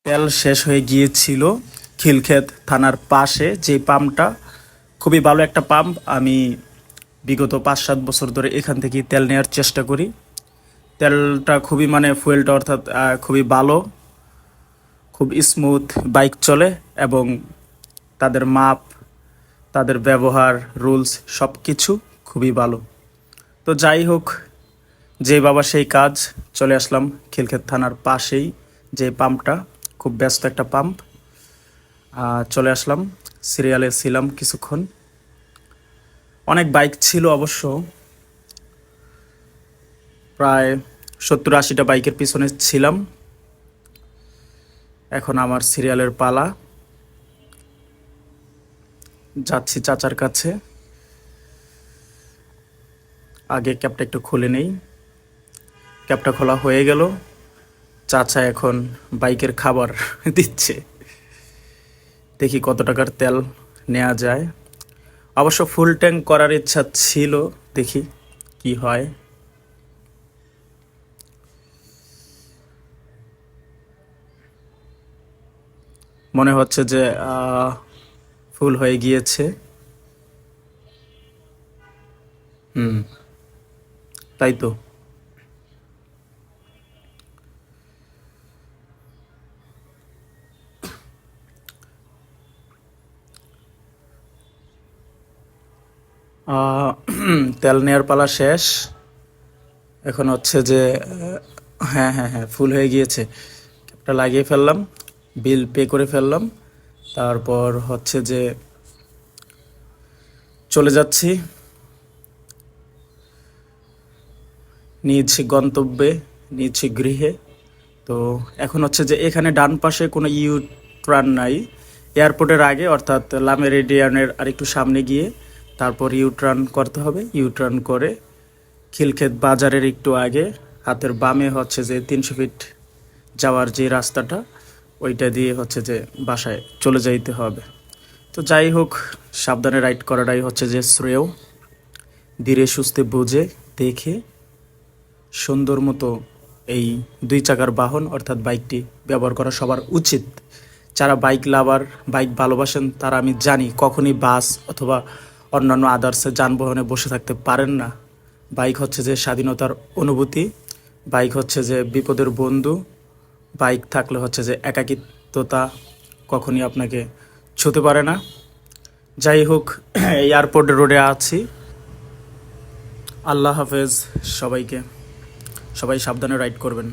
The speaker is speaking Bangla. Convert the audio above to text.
তেল শেষ হয়ে গিয়েছিল খিলক্ষেত থানার পাশে যে পাম্পটা, খুবই ভালো একটা পাম্প। আমি বিগত 5-7 বছর ধরে এখান থেকে তেল নেওয়ার চেষ্টা করি। তেলটা খুবই ফুয়েলটা অর্থাৎ খুবই ভালো, খুব স্মুথ বাইক চলে এবং তাদের মাপ, তাদের ব্যবহার, রুলস সব কিছু খুবই ভালো। তো যাই হোক, যে বাবা সেই কাজ, চলে আসলাম খিলক্ষেত থানার পাশেই যে পাম্পটা, খুব ব্যস্ত একটা পাম্প। চলে আসলাম, সিরিয়ালে ছিলাম কিছুক্ষণ। অনেক বাইক ছিল অবশ্য, প্রায় 70-80টা বাইকের পিছনে ছিলাম। এখন আমার সিরিয়ালের পালা, যাচ্ছি চাচার কাছে। আগে ক্যাবটা একটু খুলে নেই। ক্যাবটা খোলা হয়ে গেল। চাচা এখন বাইকের খাবার দিচ্ছে। দেখি কত টাকার তেল নেওয়া যায়। অবশ্য ফুল ট্যাঙ্ক করার ইচ্ছা ছিল, দেখি কি হয়। মনে হচ্ছে যে ফুল হয়ে গিয়েছে। তাই তো। আহ, তেল নেওয়ার পালা শেষ। এখন হচ্ছে যে হ্যাঁ হ্যাঁ হ্যাঁ, ফুল হয়ে গিয়েছে। ক্যাপটা লাগিয়ে ফেললাম, বিল পে করে ফেললাম। তারপর হচ্ছে যে চলে যাচ্ছি নিজ গন্তব্যে, নিজ গৃহে। তো এখন হচ্ছে যে এখানে ডান পাশে কোনো ইউ টার্ন নাই। এয়ারপোর্টের আগে অর্থাৎ লামেরিডিয়ানের আরেকটু সামনে গিয়ে তারপর ইউ টার্ন করতে হবে। ইউ টার্ন করে খিলক্ষেত বাজারের একটু আগে হাতের বামে হচ্ছে যে 300 ফিট যাওয়ার যে রাস্তাটা, ওইটা দিয়ে হচ্ছে যে বাসায় চলে যাইতে হবে। তো যাই হোক, সাবধানে রাইড করাটাই হচ্ছে যে শ্রেয়। ধীরে সুস্থে বুঝে দেখে সুন্দর মতো এই 2 চাকার বাহন অর্থাৎ বাইকটি ব্যবহার করা সবার উচিত। যারা বাইক লাভার, বাইক ভালোবাসেন, তারা আমি জানি কখনই বাস অথবা অন্যান্য আদার্স যানবাহনে বসে থাকতে পারেন না। বাইক হচ্ছে যে স্বাধীনতার অনুভূতি, বাইক হচ্ছে যে বিপদের বন্ধু। বাইক থাকলে হচ্ছে যে একাকিত্বতা কখনই আপনাকে ছুঁতে পারে না। যাই হোক, এয়ারপোর্ট রোডে আছি। আল্লাহ হাফেজ সবাইকে। সবাই সাবধানে রাইড করবেন।